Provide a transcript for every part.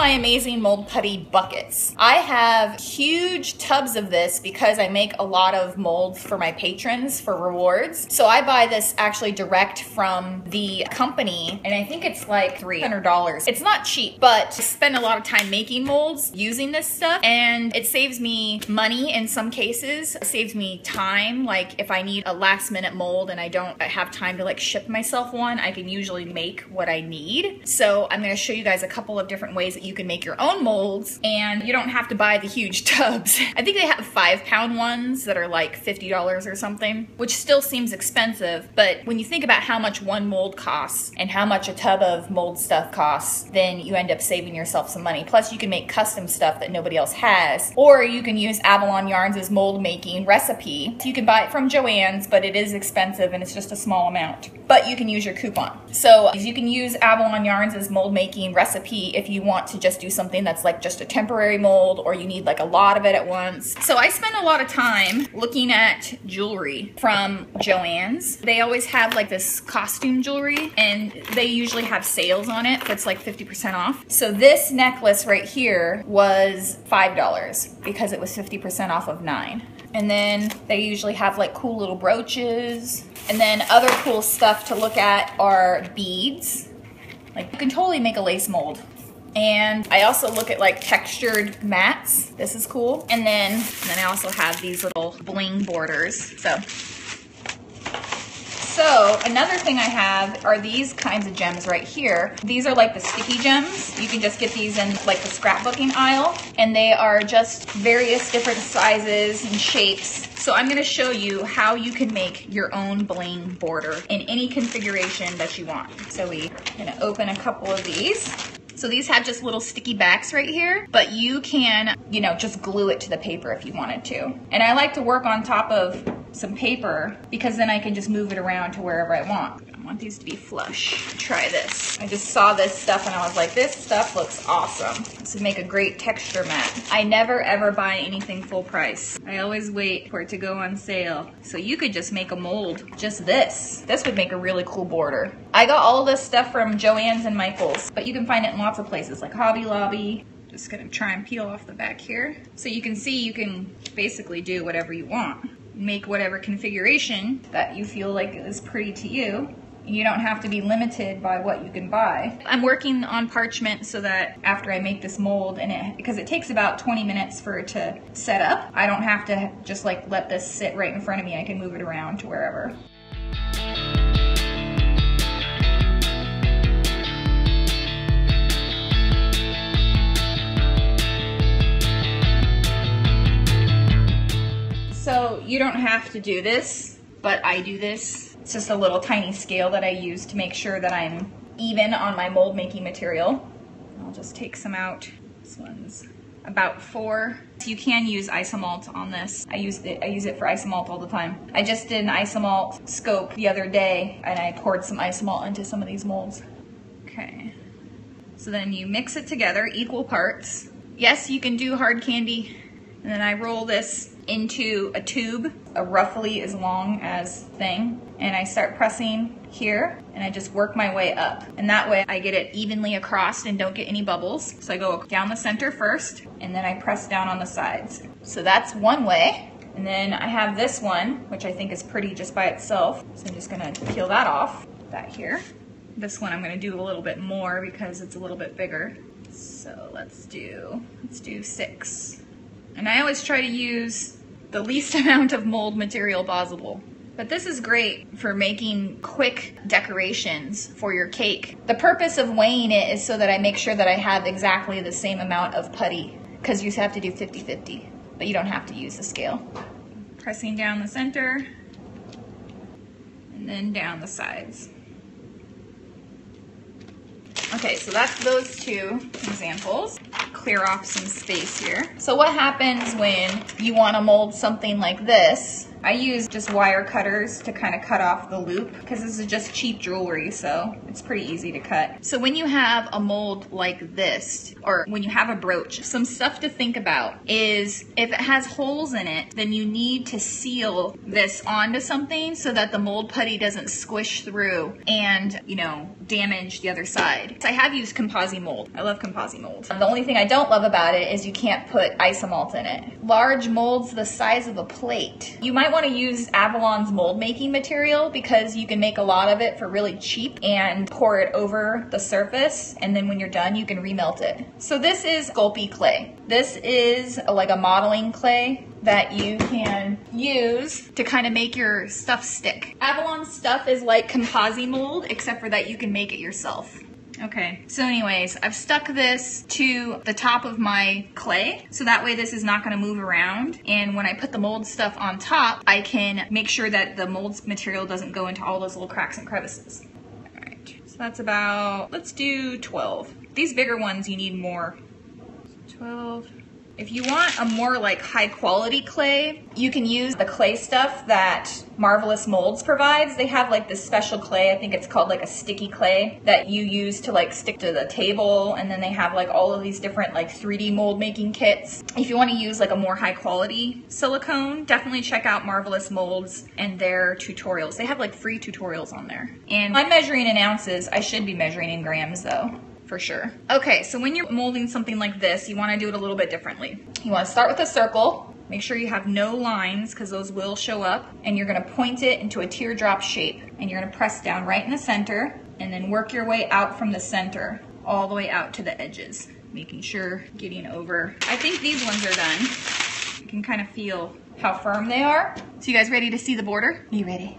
my amazing mold putty buckets. I have huge tubs of this because I make a lot of molds for my patrons for rewards. So I buy this actually direct from the company, and I think it's like $300. It's not cheap, but I spend a lot of time making molds using this stuff, and it saves me money in some cases. It saves me time. Like if I need a last minute mold and I don't have time to like ship myself one, I can usually make what I need. So I'm gonna show you guys a couple of different ways that you can make your own molds, and you don't have to buy the huge tubs. I think they have 5-pound ones that are like $50 or something, which still seems expensive, but when you think about how much one mold costs and how much a tub of mold stuff costs, then you end up saving yourself some money. Plus you can make custom stuff that nobody else has, or you can use Avalon Yarns' mold making recipe. You can buy it from Joann's, but it is expensive and it's just a small amount, but you can use your coupon. So you can use Avalon Yarns' mold making recipe if you want to just do something that's like just a temporary mold, or you need like a lot of it at once. So I spend a lot of time looking at jewelry from Joann's. They always have like this costume jewelry, and they usually have sales on it that's like 50% off. So this necklace right here was $5 because it was 50% off of $9. And then they usually have like cool little brooches. And then other cool stuff to look at are beads. Like you can totally make a lace mold. And I also look at like textured mats. This is cool. And then I also have these little bling borders. So another thing I have are these kinds of gems right here. These are like the sticky gems. You can just get these in like the scrapbooking aisle, and they are just various different sizes and shapes. So I'm gonna show you how you can make your own bling border in any configuration that you want. So we're gonna open a couple of these. So these have just little sticky backs right here, but you can, you know, just glue it to the paper if you wanted to. And I like to work on top of some paper because then I can just move it around to wherever I want. I want these to be flush. Try this. I just saw this stuff and I was like, this stuff looks awesome. This would make a great texture mat. I never ever buy anything full price. I always wait for it to go on sale. So you could just make a mold, just this. This would make a really cool border. I got all this stuff from Joann's and Michael's, but you can find it in lots of places like Hobby Lobby. Just gonna try and peel off the back here. So you can see you can basically do whatever you want. Make whatever configuration that you feel like is pretty to you. You don't have to be limited by what you can buy. I'm working on parchment so that after I make this mold, because it takes about 20 minutes for it to set up, I don't have to just like let this sit right in front of me. I can move it around to wherever. So you don't have to do this, but I do this. It's just a little tiny scale that I use to make sure that I'm even on my mold making material. I'll just take some out. This one's about 4. You can use isomalt on this. I use it for isomalt all the time. I just did an isomalt scope the other day, and I poured some isomalt into some of these molds. Okay. So then you mix it together, equal parts. Yes, you can do hard candy. And then I roll this into a tube, a roughly as long as thing, and I start pressing here, and I just work my way up. And that way I get it evenly across and don't get any bubbles. So I go down the center first, and then I press down on the sides. So that's one way. And then I have this one, which I think is pretty just by itself. So I'm just gonna peel that off, that here. This one I'm gonna do a little bit more because it's a little bit bigger. So let's do 6. And I always try to use the least amount of mold material possible. But this is great for making quick decorations for your cake. The purpose of weighing it is so that I make sure that I have exactly the same amount of putty, because you have to do 50-50, but you don't have to use the scale. Pressing down the center, and then down the sides. Okay, so that's those 2 examples. Clear off some space here. So what happens when you want to mold something like this, I use just wire cutters to kind of cut off the loop because this is just cheap jewelry, so it's pretty easy to cut. So when you have a mold like this, or when you have a brooch, some stuff to think about is if it has holes in it, then you need to seal this onto something so that the mold putty doesn't squish through and, you know, damage the other side. So I have used composite mold. I love composite mold. The only thing I don't love about it is you can't put isomalt in it. Large molds the size of a plate. You might want to use Avalon's mold making material because you can make a lot of it for really cheap and pour it over the surface, and then when you're done you can remelt it. So this is Sculpey clay. This is like a modeling clay that you can use to kind of make your stuff stick. Avalon stuff is like composite mold, except for that you can make it yourself. Okay, so anyways, I've stuck this to the top of my clay, so that way this is not gonna move around. And when I put the mold stuff on top, I can make sure that the mold material doesn't go into all those little cracks and crevices. All right, so that's about, let's do 12. These bigger ones, you need more. 12. If you want a more like high quality clay, you can use the clay stuff that Marvelous Molds provides. They have like this special clay, I think it's called like a sticky clay, that you use to like stick to the table, and then they have like all of these different like 3D mold making kits. If you want to use like a more high quality silicone, definitely check out Marvelous Molds and their tutorials. They have like free tutorials on there. And I'm measuring in ounces. I should be measuring in grams though, for sure. Okay, so when you're molding something like this, you want to do it a little bit differently. You want to start with a circle. Make sure you have no lines because those will show up, and you're going to point it into a teardrop shape, and you're going to press down right in the center and then work your way out from the center all the way out to the edges, making sure getting over. I think these ones are done. You can kind of feel how firm they are. So you guys ready to see the border? You ready?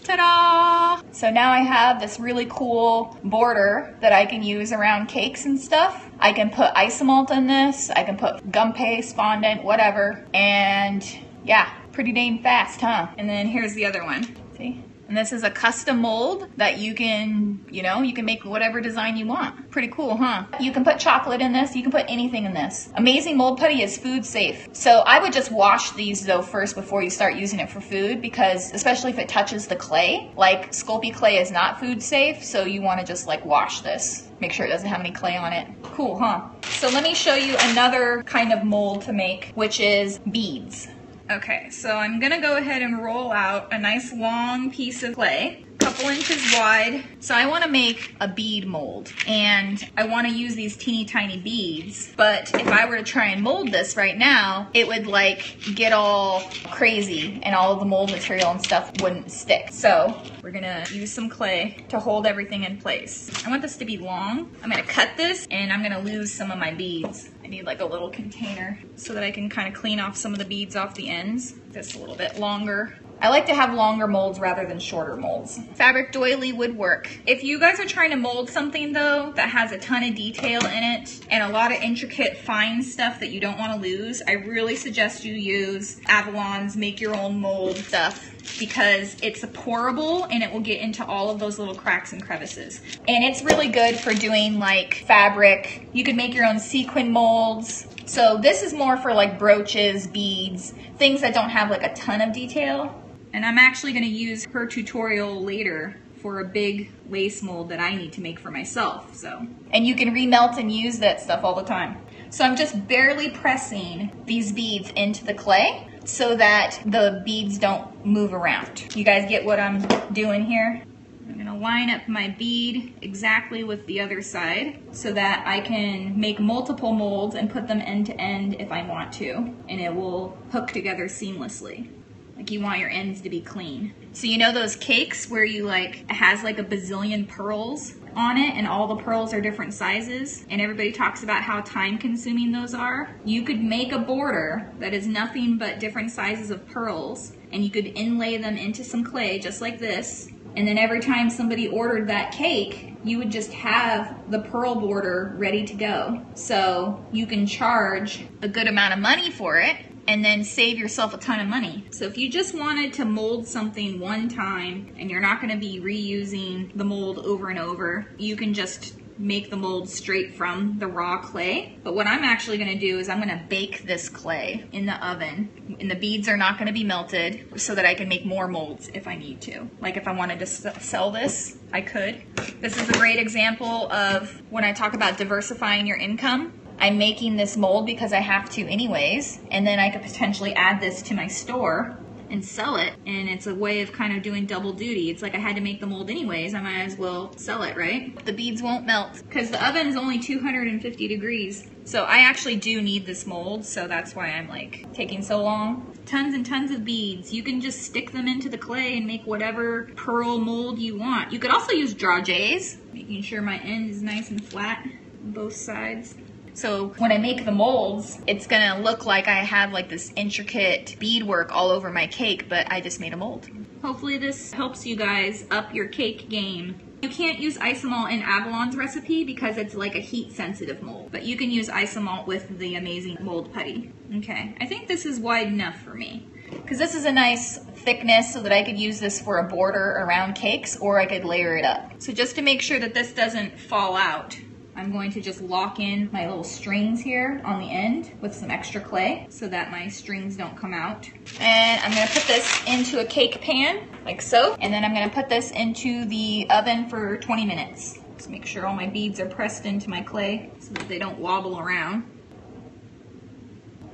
Ta-da! So now I have this really cool border that I can use around cakes and stuff. I can put isomalt in this, I can put gum paste, fondant, whatever, and yeah, pretty dang fast, huh? And then here's the other one, see? And this is a custom mold that you can, you know, you can make whatever design you want. Pretty cool, huh? You can put chocolate in this, you can put anything in this. Amazing Mold Putty is food safe. So I would just wash these though first before you start using it for food, because especially if it touches the clay, like Sculpey clay is not food safe, so you wanna just like wash this. Make sure it doesn't have any clay on it. Cool, huh? So let me show you another kind of mold to make, which is beads. Okay, so I'm gonna go ahead and roll out a nice long piece of clay, a couple inches wide. So I wanna make a bead mold, and I wanna use these teeny tiny beads, but if I were to try and mold this right now, it would like get all crazy and all of the mold material and stuff wouldn't stick. So we're gonna use some clay to hold everything in place. I want this to be long. I'm gonna cut this and I'm gonna lose some of my beads. I need like a little container so that I can kind of clean off some of the beads off the ends. Just a little bit longer. I like to have longer molds rather than shorter molds. Fabric doily would work. If you guys are trying to mold something though that has a ton of detail in it and a lot of intricate fine stuff that you don't want to lose, I really suggest you use Avalon's make your own mold stuff, because it's pourable and it will get into all of those little cracks and crevices. And it's really good for doing like fabric. You can make your own sequin molds. So this is more for like brooches, beads, things that don't have like a ton of detail. And I'm actually gonna use her tutorial later for a big lace mold that I need to make for myself, so. And you can remelt and use that stuff all the time. So I'm just barely pressing these beads into the clay so that the beads don't move around. You guys get what I'm doing here? I'm gonna line up my bead exactly with the other side so that I can make multiple molds and put them end to end if I want to, and it will hook together seamlessly. Like you want your ends to be clean. So you know those cakes where you like, it has like a bazillion pearls on it and all the pearls are different sizes and everybody talks about how time consuming those are? You could make a border that is nothing but different sizes of pearls, and you could inlay them into some clay just like this, and then every time somebody ordered that cake, you would just have the pearl border ready to go. So you can charge a good amount of money for it and then save yourself a ton of money. So if you just wanted to mold something one time and you're not gonna be reusing the mold over and over, you can just make the mold straight from the raw clay. But what I'm actually gonna do is I'm gonna bake this clay in the oven, and the beads are not gonna be melted, so that I can make more molds if I need to. Like if I wanted to sell this, I could. This is a great example of when I talk about diversifying your income. I'm making this mold because I have to anyways, and then I could potentially add this to my store and sell it, and it's a way of kind of doing double duty. It's like I had to make the mold anyways, I might as well sell it, right? The beads won't melt because the oven is only 250 degrees. So I actually do need this mold, so that's why I'm like taking so long. Tons and tons of beads. You can just stick them into the clay and make whatever pearl mold you want. You could also use dragées, making sure my end is nice and flat on both sides. So when I make the molds, it's gonna look like I have like this intricate beadwork all over my cake, but I just made a mold. Hopefully this helps you guys up your cake game. You can't use isomalt in Avalon's recipe because it's like a heat sensitive mold, but you can use isomalt with the amazing mold putty. Okay, I think this is wide enough for me, because this is a nice thickness so that I could use this for a border around cakes, or I could layer it up. So just to make sure that this doesn't fall out, I'm going to just lock in my little strings here on the end with some extra clay so that my strings don't come out. And I'm gonna put this into a cake pan, like so. And then I'm gonna put this into the oven for 20 minutes. Just make sure all my beads are pressed into my clay so that they don't wobble around.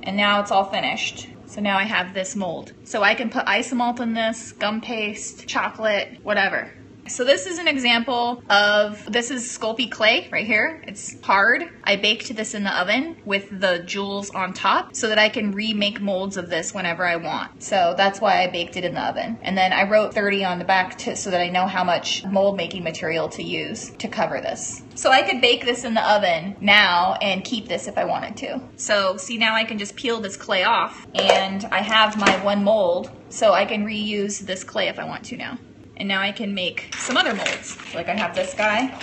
And now it's all finished. So now I have this mold. So I can put isomalt in this, gum paste, chocolate, whatever. So this is an example of, this is Sculpey clay right here. It's hard. I baked this in the oven with the jewels on top so that I can remake molds of this whenever I want. So that's why I baked it in the oven. And then I wrote 30 on the back so that I know how much mold making material to use to cover this. So I could bake this in the oven now and keep this if I wanted to. So see, now I can just peel this clay off and I have my one mold, so I can reuse this clay if I want to now. And now I can make some other molds. Like I have this guy.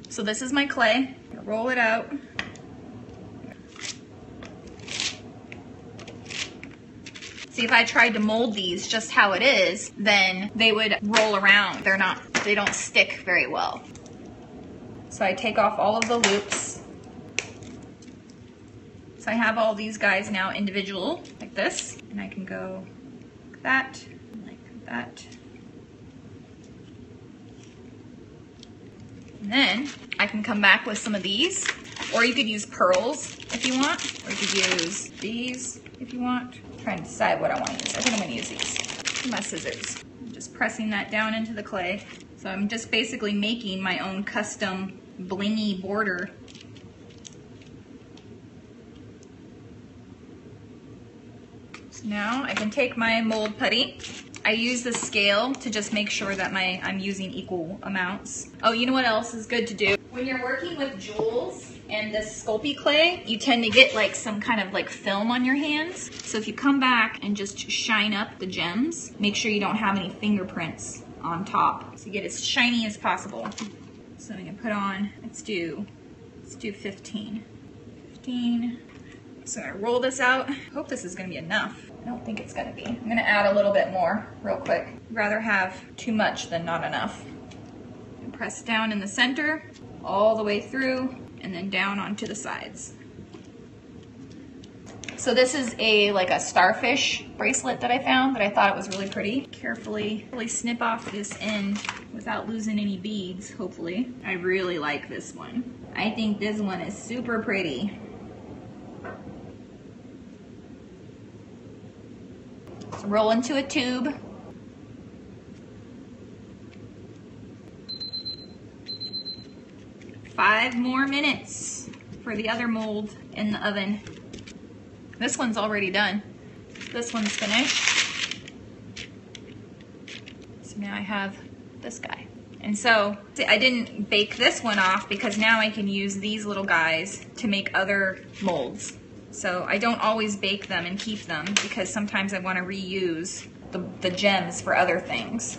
So this is my clay. I'm gonna roll it out. See, if I tried to mold these just how it is, then they would roll around. They don't stick very well. So I take off all of the loops. So I have all these guys now individual, like this, and I can go like that, like that. And then I can come back with some of these, or you could use pearls if you want, or you could use these if you want. I'm trying to decide what I want to use. I think I'm going to use these. My scissors. I'm just pressing that down into the clay. So I'm just basically making my own custom blingy border. Now I can take my mold putty. I use the scale to just make sure that I'm using equal amounts. Oh, you know what else is good to do? When you're working with jewels and this Sculpey clay, you tend to get like some kind of like film on your hands. So if you come back and just shine up the gems, make sure you don't have any fingerprints on top. So you get as shiny as possible. So I'm gonna put on, let's do 15. 15. So I roll this out. I hope this is gonna be enough. I don't think it's gonna be. I'm gonna add a little bit more real quick. I'd rather have too much than not enough. And press down in the center, all the way through, and then down onto the sides. So this is like a starfish bracelet that I found that I thought it was really pretty. Carefully snip off this end without losing any beads, hopefully. I really like this one. I think this one is super pretty. So roll into a tube. Five more minutes for the other mold in the oven. This one's already done. This one's finished. So now I have this guy. And so I didn't bake this one off because now I can use these little guys to make other molds. So I don't always bake them and keep them because sometimes I want to reuse the gems for other things.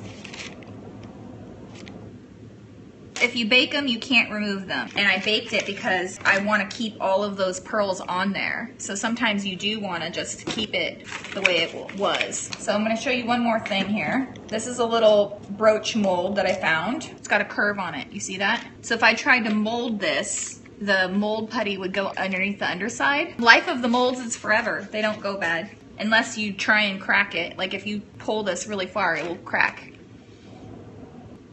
if you bake them, you can't remove them. And I baked it because I want to keep all of those pearls on there. So sometimes you do want to just keep it the way it was. So I'm going to show you one more thing here. This is a little brooch mold that I found. It's got a curve on it. You see that? So if I tried to mold this, the mold putty would go underneath the underside. Life of the molds is forever. They don't go bad unless you try and crack it. Like if you pull this really far, it will crack.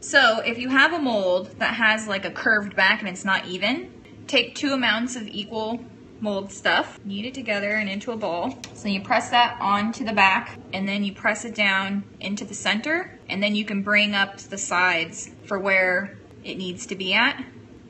So if you have a mold that has like a curved back and it's not even, take 2 amounts of equal mold stuff, knead it together and into a ball. So you press that onto the back and then you press it down into the center, and then you can bring up the sides for where it needs to be at,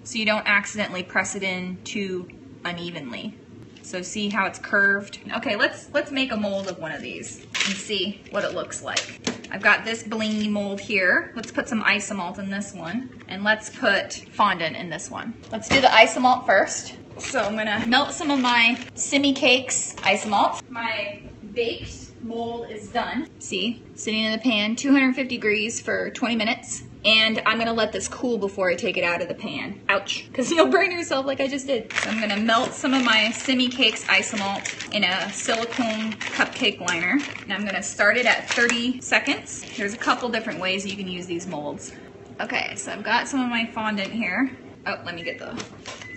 so you don't accidentally press it in too unevenly. So see how it's curved? Okay, let's make a mold of one of these and see what it looks like. I've got this blingy mold here. Let's put some isomalt in this one, and let's put fondant in this one. Let's do the isomalt first. So I'm gonna melt some of my Simi Cakes isomalt. My baked mold is done. See, sitting in the pan, 250 degrees for 20 minutes. And I'm gonna let this cool before I take it out of the pan. Ouch, because you'll burn yourself like I just did. So I'm gonna melt some of my Simi Cakes isomalt in a silicone cupcake liner. And I'm gonna start it at 30 seconds. There's a couple different ways you can use these molds. Okay, so I've got some of my fondant here. Oh, let me get let's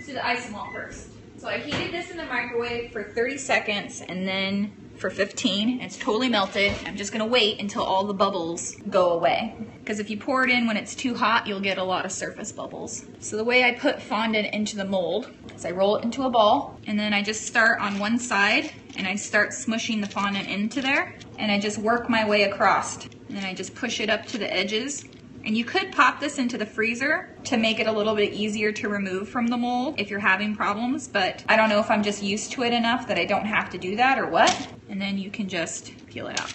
do the isomalt first. So I heated this in the microwave for 30 seconds and then for 15. It's totally melted. I'm just gonna wait until all the bubbles go away. Because if you pour it in when it's too hot, you'll get a lot of surface bubbles. So the way I put fondant into the mold is I roll it into a ball, and then I just start on one side and I start smushing the fondant into there, and I just work my way across. And then I just push it up to the edges. And you could pop this into the freezer to make it a little bit easier to remove from the mold if you're having problems, but I don't know if I'm just used to it enough that I don't have to do that or what. And then you can just peel it out.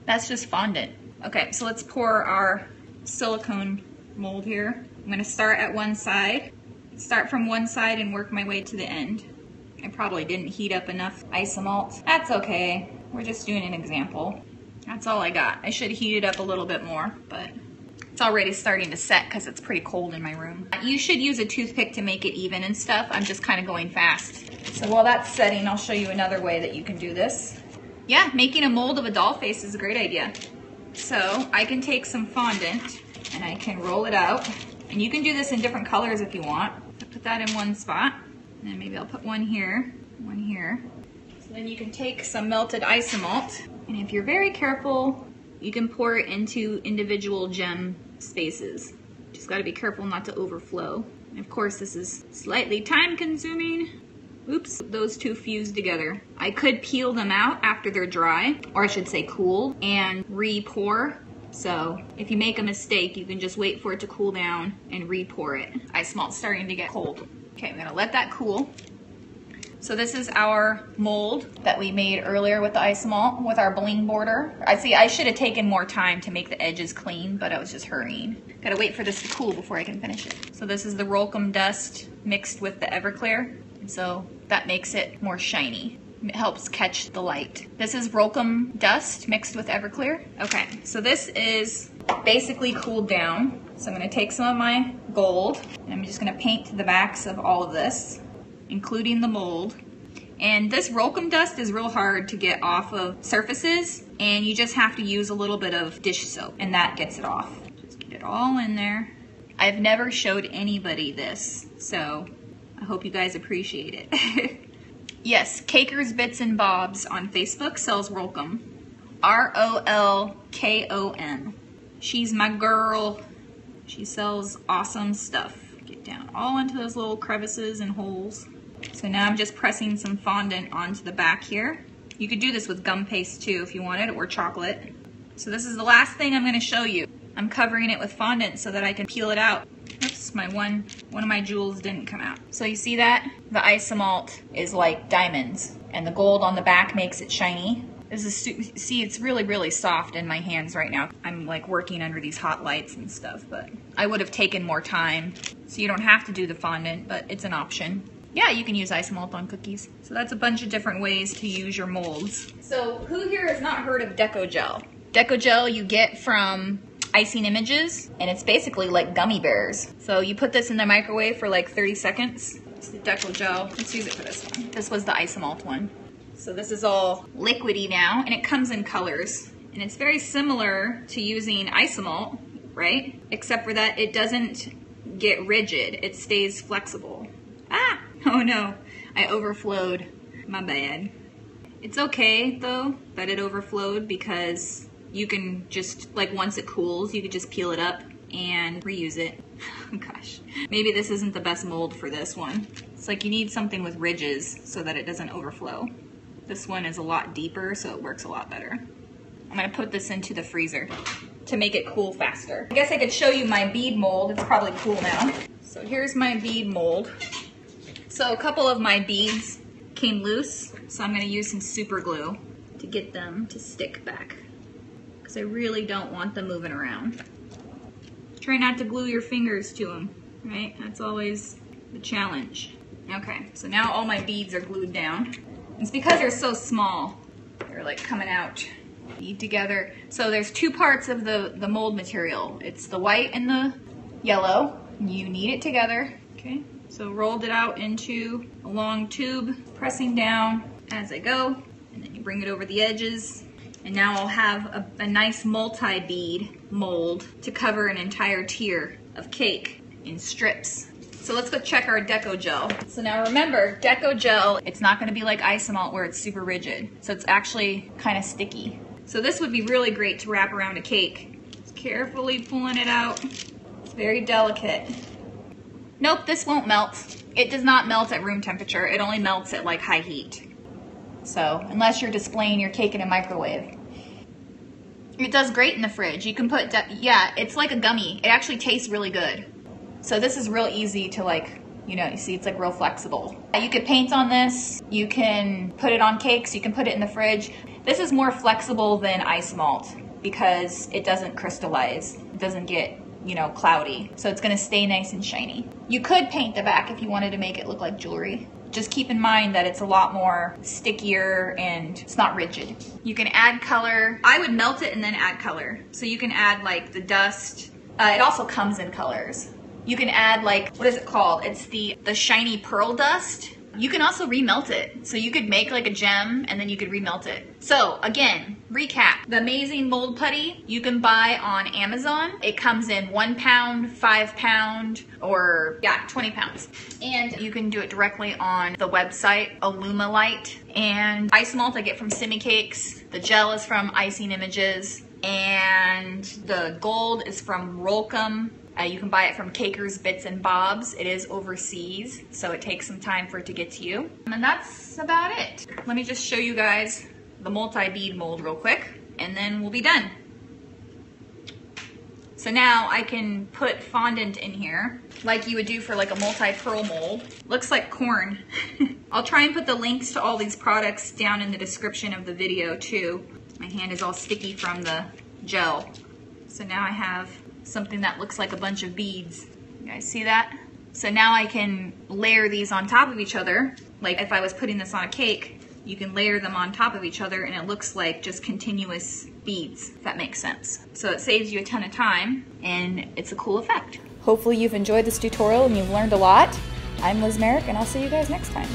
That's just fondant. Okay, so let's pour our silicone mold here. I'm gonna start at one side, start from one side and work my way to the end. I probably didn't heat up enough isomalt. That's okay, we're just doing an example. That's all I got. I should heat it up a little bit more, but it's already starting to set because it's pretty cold in my room. You should use a toothpick to make it even and stuff. I'm just kind of going fast. So while that's setting, I'll show you another way that you can do this. Yeah, making a mold of a doll face is a great idea. So I can take some fondant and I can roll it out. And you can do this in different colors if you want. I'll put that in one spot. And then maybe I'll put one here, one here. So then you can take some melted isomalt. And if you're very careful, you can pour it into individual gem spaces. Just gotta be careful not to overflow. And of course, this is slightly time consuming. Oops, those two fused together. I could peel them out after they're dry, or I should say cool, and re-pour. So if you make a mistake, you can just wait for it to cool down and re-pour it. Isomalt's starting to get cold. Okay, I'm gonna let that cool. So this is our mold that we made earlier with the isomalt, with our bling border. I should have taken more time to make the edges clean, but I was just hurrying. Gotta wait for this to cool before I can finish it. So this is the Rolkem Dust mixed with the Everclear. And so that makes it more shiny. It helps catch the light. This is Rolkem Dust mixed with Everclear. Okay, so this is basically cooled down. So I'm gonna take some of my gold, and I'm just gonna paint the backs of all of this, including the mold. And this Rolkem Dust is real hard to get off of surfaces, and you just have to use a little bit of dish soap, and that gets it off. Just get it all in there. I've never showed anybody this, so I hope you guys appreciate it. Yes, Caker's Bits and Bobs on Facebook sells Rolkem. R-O-L-K-O-M. She's my girl. She sells awesome stuff. Get down all into those little crevices and holes. So now I'm just pressing some fondant onto the back here. You could do this with gum paste too if you wanted, or chocolate. So this is the last thing I'm gonna show you. I'm covering it with fondant so that I can peel it out. Oops, one of my jewels didn't come out. So you see that? The isomalt is like diamonds, and the gold on the back makes it shiny. This is, see, it's really, really soft in my hands right now. I'm like working under these hot lights and stuff, but I would have taken more time. So you don't have to do the fondant, but it's an option. Yeah, you can use isomalt on cookies. So that's a bunch of different ways to use your molds. So who here has not heard of Deco-Gel? Deco-Gel you get from, icing images, and it's basically like gummy bears. So you put this in the microwave for like 30 seconds. It's the Deco-Gel. Let's use it for this one. This was the isomalt one. So this is all liquidy now, and it comes in colors. And it's very similar to using isomalt, right? Except for that it doesn't get rigid. It stays flexible. Ah! Oh no, I overflowed. My bad. It's okay though that it overflowed, because you can just, like, once it cools, you could just peel it up and reuse it. Oh gosh, maybe this isn't the best mold for this one. It's like you need something with ridges so that it doesn't overflow. This one is a lot deeper, so it works a lot better. I'm gonna put this into the freezer to make it cool faster. I guess I could show you my bead mold. It's probably cool now. So here's my bead mold. So a couple of my beads came loose, so I'm gonna use some super glue to get them to stick back, because I really don't want them moving around. Try not to glue your fingers to them, right? That's always the challenge. Okay, so now all my beads are glued down. It's because they're so small. They're like coming out bead together. So there's two parts of the mold material. It's the white and the yellow. You knead it together, okay? So rolled it out into a long tube, pressing down as I go, and then you bring it over the edges. And now I'll have a nice multi-bead mold to cover an entire tier of cake in strips. So let's go check our Deco-Gel. So now remember, Deco-Gel, it's not gonna be like isomalt where it's super rigid. So it's actually kind of sticky. So this would be really great to wrap around a cake. Just carefully pulling it out. It's very delicate. Nope, this won't melt. It does not melt at room temperature. It only melts at like high heat. So unless you're displaying your cake in a microwave. It does great in the fridge. You can put, yeah, it's like a gummy. It actually tastes really good. So this is real easy to, like, you know, you see it's like real flexible. You could paint on this. You can put it on cakes. You can put it in the fridge. This is more flexible than ice malt because it doesn't crystallize. It doesn't get, you know, cloudy. So it's gonna stay nice and shiny. You could paint the back if you wanted to make it look like jewelry. Just keep in mind that it's a lot more stickier and it's not rigid. You can add color. I would melt it and then add color. So you can add like the dust. It also comes in colors. You can add like, what is it called? It's the shiny pearl dust. You can also remelt it. So you could make like a gem and then you could remelt it. So again, recap. The amazing mold putty you can buy on Amazon. It comes in 1 pound, 5 pound, or yeah, 20 pounds. And you can do it directly on the website, Alumilite. And ice malt I get from Simi Cakes. The gel is from Icing Images. And the gold is from Rolkem. You can buy it from Caker's Bits and Bobs. It is overseas, so it takes some time for it to get to you. And that's about it. Let me just show you guys the multi-bead mold real quick, and then we'll be done. So now I can put fondant in here, like you would do for like a multi-pearl mold. Looks like corn. I'll try and put the links to all these products down in the description of the video too. My hand is all sticky from the gel. So now I have something that looks like a bunch of beads. You guys see that? So now I can layer these on top of each other. Like if I was putting this on a cake, you can layer them on top of each other and it looks like just continuous beads, if that makes sense. So it saves you a ton of time and it's a cool effect. Hopefully you've enjoyed this tutorial and you've learned a lot. I'm Liz Merrick and I'll see you guys next time.